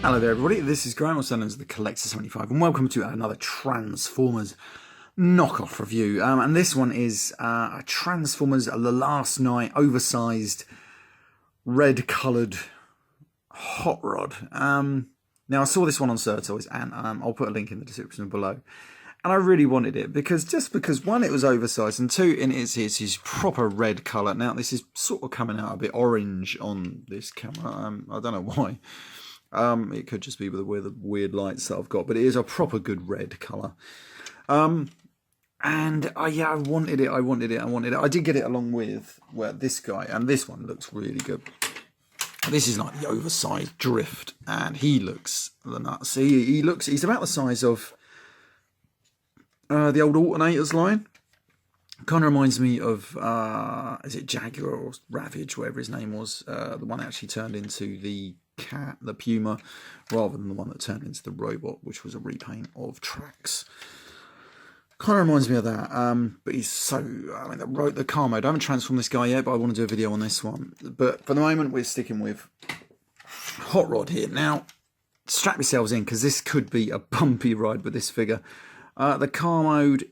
Hello there everybody, this is Graham, also known as the Collector 75, and welcome to another Transformers knockoff review. And this one is a Transformers The Last Night oversized red coloured hot rod. Now I saw this one on Surtoys, and I'll put a link in the description below. And I really wanted it because one, it was oversized, and two, it's his proper red colour. Now this is sort of coming out a bit orange on this camera. I don't know why. It could just be with the weird lights that I've got, but it is a proper good red colour. And yeah, I wanted it. I did get it along with this guy, and this one looks really good. This is like the oversized Drift, and he looks the nuts. He's about the size of the old Alternators line. Kind of reminds me of is it Jaguar or Ravage, whatever his name was, the one that actually turned into the cat, the Puma, rather than the one that turned into the robot, which was a repaint of Trax. Kind of reminds me of that. But he's so, I mean, the car mode, I haven't transformed this guy yet, but I want to do a video on this one. But for the moment, we're sticking with Hot Rod here. Now, strap yourselves in, because this could be a bumpy ride with this figure. The car mode,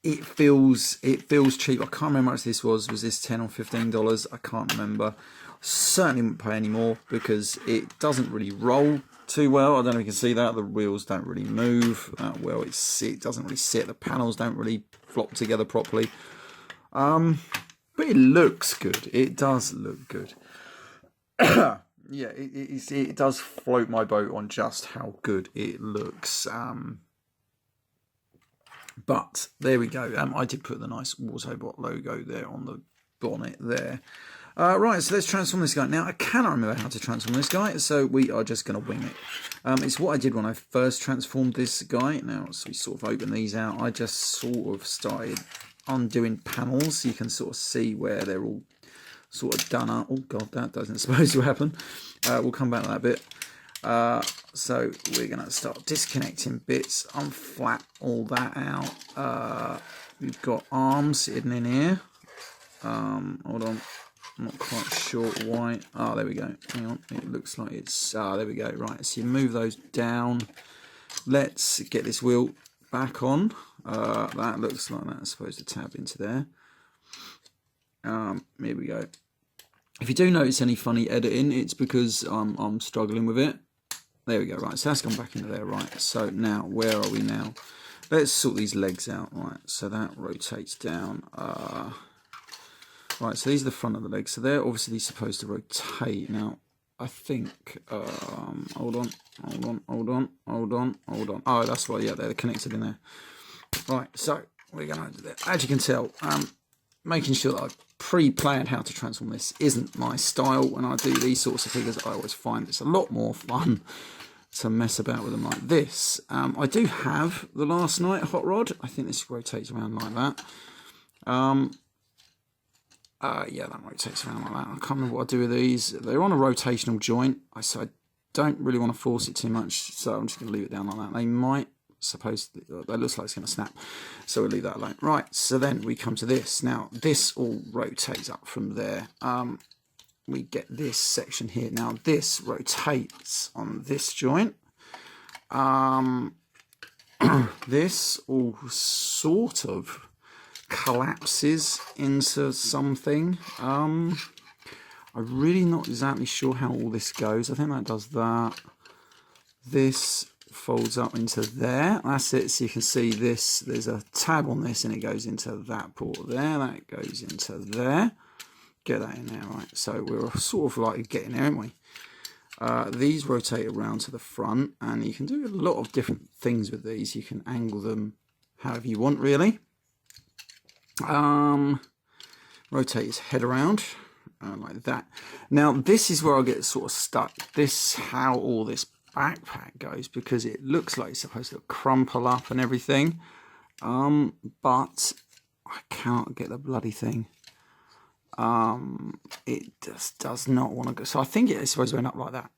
it feels cheap. I can't remember how much this was. Was this $10 or $15? I can't remember. Certainly wouldn't pay any more because it doesn't really roll too well. I don't know if you can see that. The wheels don't really move well. It doesn't really sit. The panels don't really flop together properly. But it looks good. It does look good. Yeah, it does float my boat on just how good it looks. But there we go. I did put the nice Autobot logo there on the bonnet there. Right, so let's transform this guy. Now, I cannot remember how to transform this guy, so we are just going to wing it. It's what I did when I first transformed this guy. Now, so we sort of open these out. I just sort of started undoing panels. You can sort of see where they're all sort of done up. Oh, God, that doesn't supposed to happen. We'll come back to that bit. So we're going to start disconnecting bits, unflap all that out. We've got arms hidden in here. Hold on. I'm not quite sure why. Oh, there we go. Hang on. It looks like it's... there we go. Right, so you move those down. Let's get this wheel back on. That looks like that's supposed to tab into there. Here we go. If you do notice any funny editing, it's because I'm struggling with it. There we go. Right, so that's gone back into there. Right, so now, where are we now? Let's sort these legs out. Right, so that rotates down. Right, so these are the front of the legs. So they're obviously supposed to rotate. Now, I think, hold on. Oh, that's why, yeah, they're connected in there. Right, so we're going to do that. As you can tell, making sure that I've pre-planned how to transform this isn't my style. When I do these sorts of figures, I always find it's a lot more fun to mess about with them like this. I do have the Last Night Hot Rod. I think this rotates around like that. Yeah, that rotates around like that. I can't remember what I do with these. They're on a rotational joint, so I don't really want to force it too much, so I'm just going to leave it down like that. They might, that looks like it's going to snap, so we'll leave that alone. Right, so then we come to this. Now, this all rotates up from there. We get this section here. Now, this rotates on this joint. This all sort of collapses into something. I'm really not exactly sure how all this goes. I think that does that. This folds up into there. That's it. So you can see this. There's a tab on this, and it goes into that port there. That goes into there. Get that in there, right? So we're sort of like getting there, aren't we? These rotate around to the front, and you can do a lot of different things with these. You can angle them however you want, really. Rotate his head around like that. Now this is where I get sort of stuck. This how all this backpack goes, because it looks like it's supposed to crumple up and everything, but I can't get the bloody thing. It just does not want to go. So I think it's supposed to end up like that.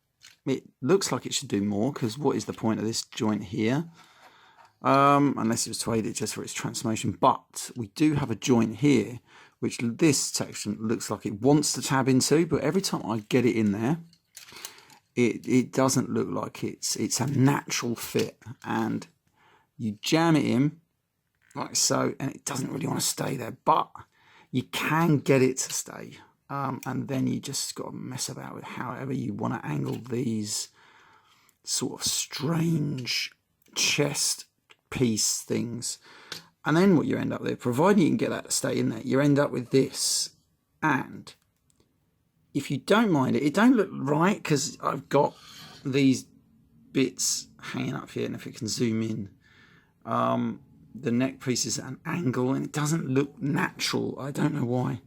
It looks like it should do more, because what is the point of this joint here? Unless it was to aid it just for its transformation. But we do have a joint here, which this section looks like it wants to tab into, but every time I get it in there, it doesn't look like it's a natural fit, and you jam it in like so, and it doesn't really want to stay there, but you can get it to stay. And then you just got to mess about with however you want to angle these sort of strange chest piece things. And then what you end up with, providing you can get that to stay in there, you end up with this. And if you don't mind it, it don't look right because I've got these bits hanging up here, and if it can zoom in, the neck piece is at an angle and it doesn't look natural. I don't know why.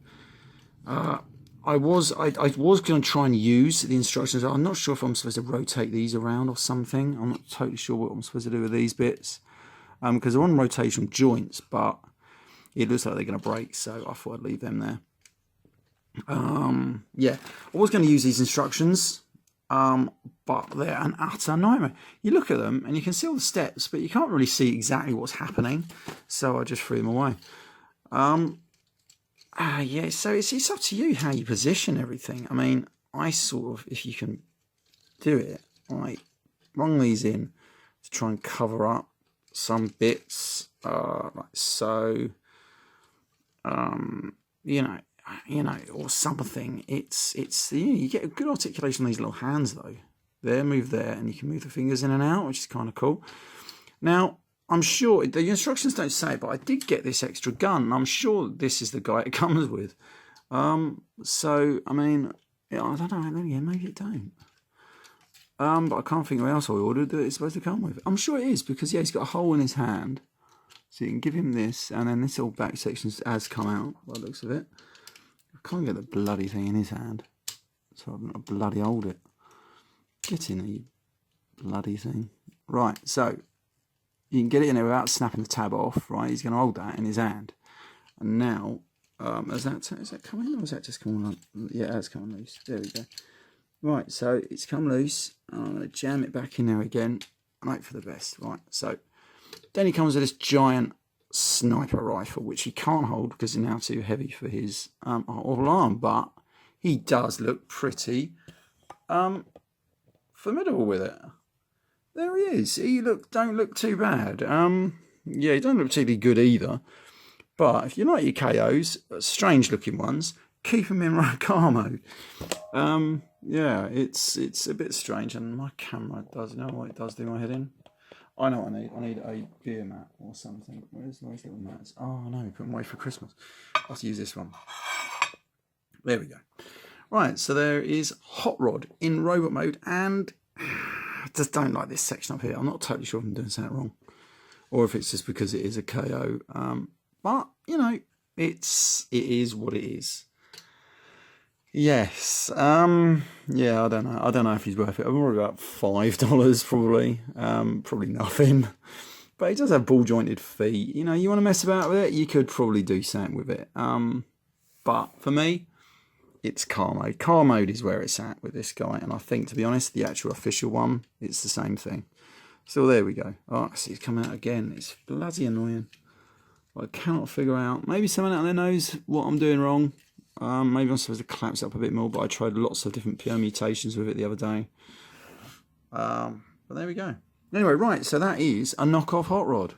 I was going to try and use the instructions. I'm not sure if I'm supposed to rotate these around or something. I'm not totally sure what I'm supposed to do with these bits, because they're on rotational joints, but it looks like they're going to break, so I thought I'd leave them there. Yeah, I was going to use these instructions, but they're an utter nightmare. You look at them and you can see all the steps, but you can't really see exactly what's happening, so I just threw them away. Yeah, so it's up to you how you position everything. I mean, I sort of, if you can do it, I rung these in to try and cover up some bits, like so, you know, or something. It's you get a good articulation on these little hands though. There, move there, and you can move the fingers in and out, which is kind of cool. Now, I'm sure, the instructions don't say, but I did get this extra gun, and I'm sure this is the guy it comes with. So, I mean, yeah, I don't know, maybe it don't. But I can't think what else I ordered that it's supposed to come with. I'm sure it is, because, yeah, he's got a hole in his hand. So you can give him this, and then this little back section has come out, by the looks of it. I can't get the bloody thing in his hand, so I'm going to bloody hold it. Get in there, you bloody thing. Right, so you can get it in there without snapping the tab off, right? He's going to hold that in his hand. And now, is that coming, or is that just coming on? Yeah, that's coming loose. There we go. Right, so it's come loose. I'm going to jam it back in there again and hope for the best. Right, so then he comes with this giant sniper rifle, which he can't hold because it's now too heavy for his arm, but he does look pretty formidable with it. There he is. Don't look too bad. Yeah, he don't look particularly good either. But if you like your KOs, strange looking ones, keep them in car mode. Yeah, it's a bit strange, and my camera does, you know what it does do my head in? I know what I need. I need a beer mat or something. Where's those little mats? Oh no, put them away for Christmas. I'll have to use this one. There we go. Right, so there is Hot Rod in robot mode, and I just don't like this section up here. I'm not totally sure if I'm doing something wrong, or if it's just because it is a KO. But you know, it is what it is. Yes. Yeah, I don't know. I don't know if he's worth it. I'm worried about $5 probably. Probably nothing. But he does have ball jointed feet. You know, you want to mess about with it, you could probably do something with it. But for me, it's car mode. Car mode is where it's at with this guy, and I think, to be honest, the actual official one, it's the same thing. So there we go. Oh, I see it's coming out again. It's bloody annoying. I cannot figure out. Maybe someone out there knows what I'm doing wrong. Maybe I'm supposed to collapse up a bit more, but I tried lots of different permutations with it the other day. But there we go. Anyway, right, so that is a knockoff Hot Rod.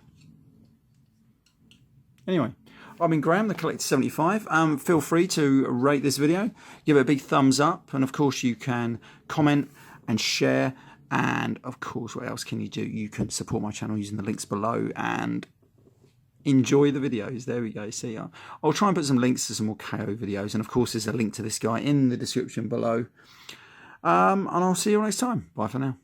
Anyway, I've been Graham, the Collector 75. Feel free to rate this video, give it a big thumbs up, and of course you can comment and share, and of course what else can you do? You can support my channel using the links below and enjoy the videos. There we go. See ya. I'll try and put some links to some more KO videos, and of course there's a link to this guy in the description below. And I'll see you next time. Bye for now.